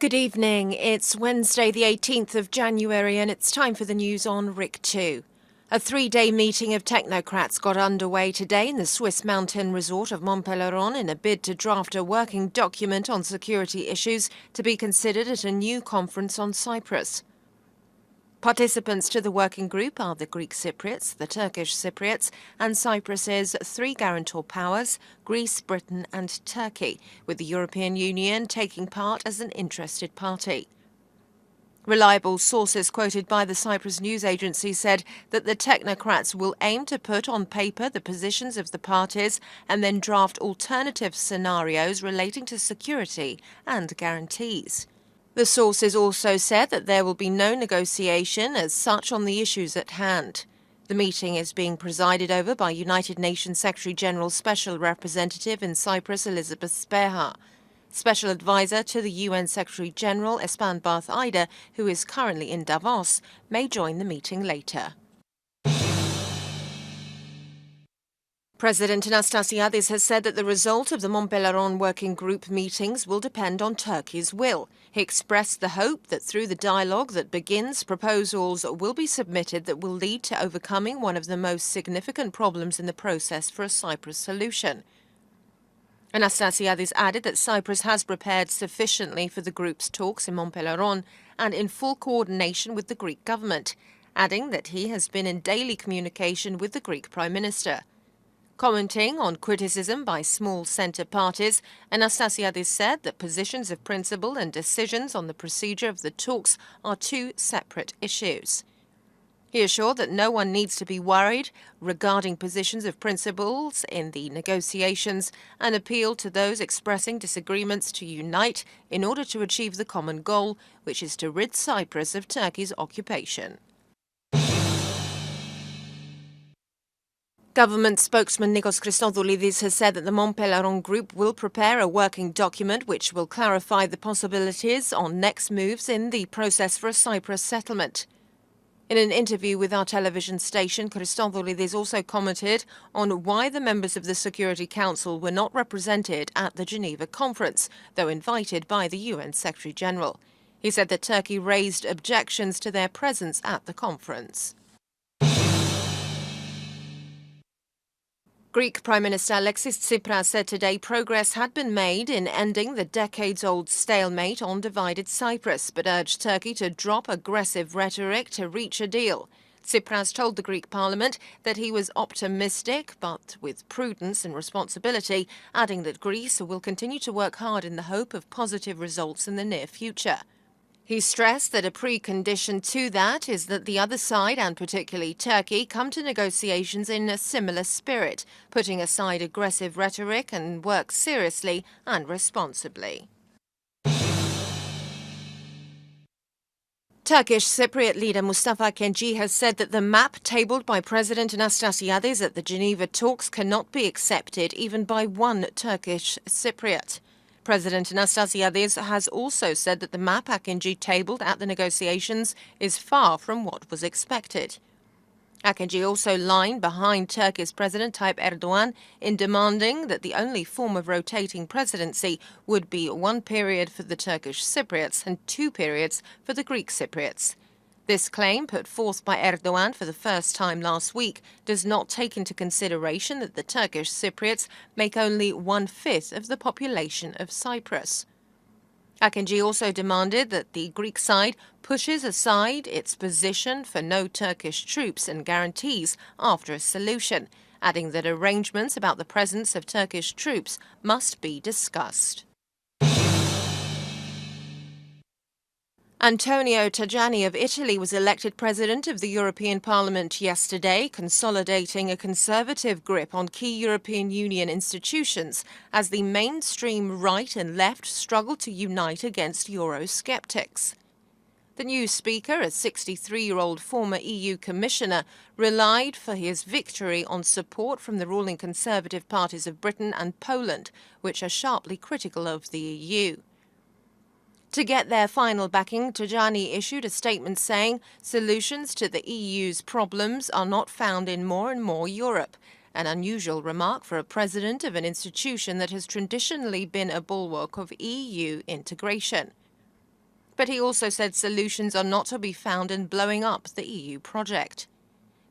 Good evening. It's Wednesday, the 18th of January, and it's time for the news on RIK2. A three-day meeting of technocrats got underway today in the Swiss mountain resort of Montpelleron in a bid to draft a working document on security issues to be considered at a new conference on Cyprus. Participants to the working group are the Greek Cypriots, the Turkish Cypriots, and Cyprus's three guarantor powers, Greece, Britain and Turkey, with the European Union taking part as an interested party. Reliable sources quoted by the Cyprus news agency said that the technocrats will aim to put on paper the positions of the parties and then draft alternative scenarios relating to security and guarantees. The sources also said that there will be no negotiation as such on the issues at hand. The meeting is being presided over by United Nations Secretary-General Special Representative in Cyprus, Elizabeth Speha. Special Advisor to the UN Secretary-General, Espan Barth Ida, who is currently in Davos, may join the meeting later. President Anastasiadis has said that the result of the Montpelleron Working Group meetings will depend on Turkey's will. He expressed the hope that through the dialogue that begins, proposals will be submitted that will lead to overcoming one of the most significant problems in the process for a Cyprus solution. Anastasiadis added that Cyprus has prepared sufficiently for the group's talks in Montpelleron and in full coordination with the Greek government, adding that he has been in daily communication with the Greek Prime Minister. Commenting on criticism by small centre parties, Anastasiadis said that positions of principle and decisions on the procedure of the talks are two separate issues. He assured that no one needs to be worried regarding positions of principles in the negotiations and appealed to those expressing disagreements to unite in order to achieve the common goal, which is to rid Cyprus of Turkey's occupation. Government spokesman Nikos Christodoulidis has said that the Montpelleron Group will prepare a working document which will clarify the possibilities on next moves in the process for a Cyprus settlement. In an interview with our television station, Christodoulidis also commented on why the members of the Security Council were not represented at the Geneva conference, though invited by the UN Secretary-General. He said that Turkey raised objections to their presence at the conference. Greek Prime Minister Alexis Tsipras said today progress had been made in ending the decades-old stalemate on divided Cyprus, but urged Turkey to drop aggressive rhetoric to reach a deal. Tsipras told the Greek parliament that he was optimistic, but with prudence and responsibility, adding that Greece will continue to work hard in the hope of positive results in the near future. He stressed that a precondition to that is that the other side, and particularly Turkey, come to negotiations in a similar spirit, putting aside aggressive rhetoric and work seriously and responsibly. Turkish Cypriot leader Mustafa Kemal has said that the map tabled by President Anastasiadis at the Geneva talks cannot be accepted even by one Turkish Cypriot. President Anastasiadis has also said that the map Akinci tabled at the negotiations is far from what was expected. Akinci also lined behind Turkey's President Tayyip Erdogan in demanding that the only form of rotating presidency would be one period for the Turkish Cypriots and 2 periods for the Greek Cypriots. This claim, put forth by Erdogan for the first time last week, does not take into consideration that the Turkish Cypriots make only 1/5 of the population of Cyprus. Akinci also demanded that the Greek side pushes aside its position for no Turkish troops and guarantees after a solution, adding that arrangements about the presence of Turkish troops must be discussed. Antonio Tajani of Italy was elected President of the European Parliament yesterday, consolidating a conservative grip on key European Union institutions as the mainstream right and left struggle to unite against Eurosceptics. The new speaker, a 63-year-old former EU commissioner, relied for his victory on support from the ruling conservative parties of Britain and Poland, which are sharply critical of the EU. To get their final backing, Tajani issued a statement saying solutions to the EU's problems are not found in more and more Europe, an unusual remark for a president of an institution that has traditionally been a bulwark of EU integration. But he also said solutions are not to be found in blowing up the EU project.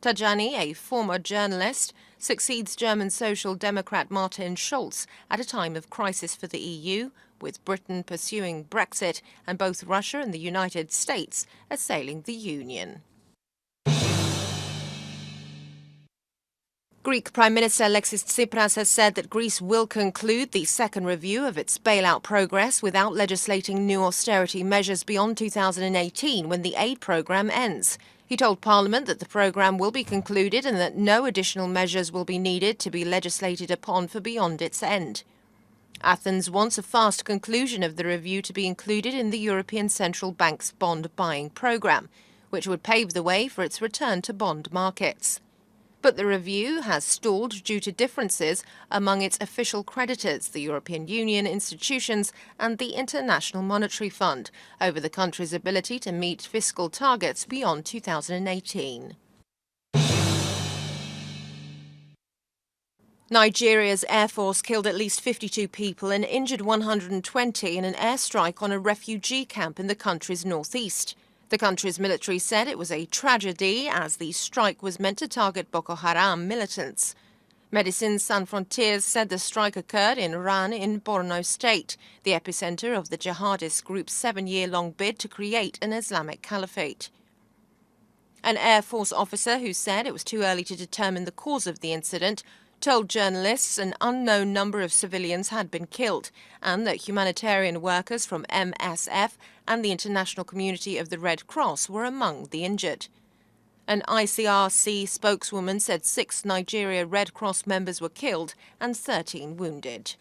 Tajani, a former journalist, succeeds German Social Democrat Martin Schulz at a time of crisis for the EU, with Britain pursuing Brexit and both Russia and the United States assailing the Union. Greek Prime Minister Alexis Tsipras has said that Greece will conclude the second review of its bailout progress without legislating new austerity measures beyond 2018, when the aid programme ends. He told Parliament that the programme will be concluded and that no additional measures will be needed to be legislated upon for beyond its end. Athens wants a fast conclusion of the review to be included in the European Central Bank's bond buying programme, which would pave the way for its return to bond markets. But the review has stalled due to differences among its official creditors, the European Union institutions and the International Monetary Fund, over the country's ability to meet fiscal targets beyond 2018. Nigeria's Air Force killed at least 52 people and injured 120 in an airstrike on a refugee camp in the country's northeast. The country's military said it was a tragedy, as the strike was meant to target Boko Haram militants. Médecins Sans Frontières said the strike occurred in Ran in Borno State, the epicenter of the jihadist group's 7-year-long bid to create an Islamic caliphate. An Air Force officer who said it was too early to determine the cause of the incident told journalists an unknown number of civilians had been killed and that humanitarian workers from MSF and the international community of the Red Cross were among the injured. An ICRC spokeswoman said 6 Nigeria Red Cross members were killed and 13 wounded.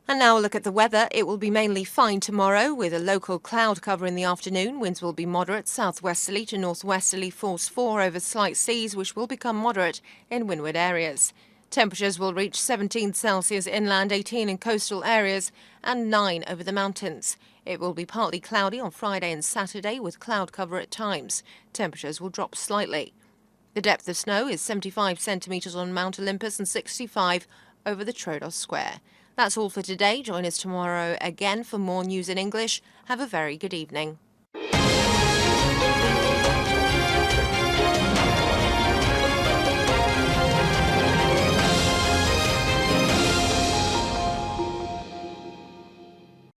And now a look at the weather. It will be mainly fine tomorrow, with a local cloud cover in the afternoon. Winds will be moderate, southwesterly to northwesterly, force 4 over slight seas, which will become moderate in windward areas. Temperatures will reach 17 Celsius inland, 18 in coastal areas, and 9 over the mountains. It will be partly cloudy on Friday and Saturday, with cloud cover at times. Temperatures will drop slightly. The depth of snow is 75 centimetres on Mount Olympus and 65 over the Troodos Square. That's all for today. Join us tomorrow again for more news in English. Have a very good evening.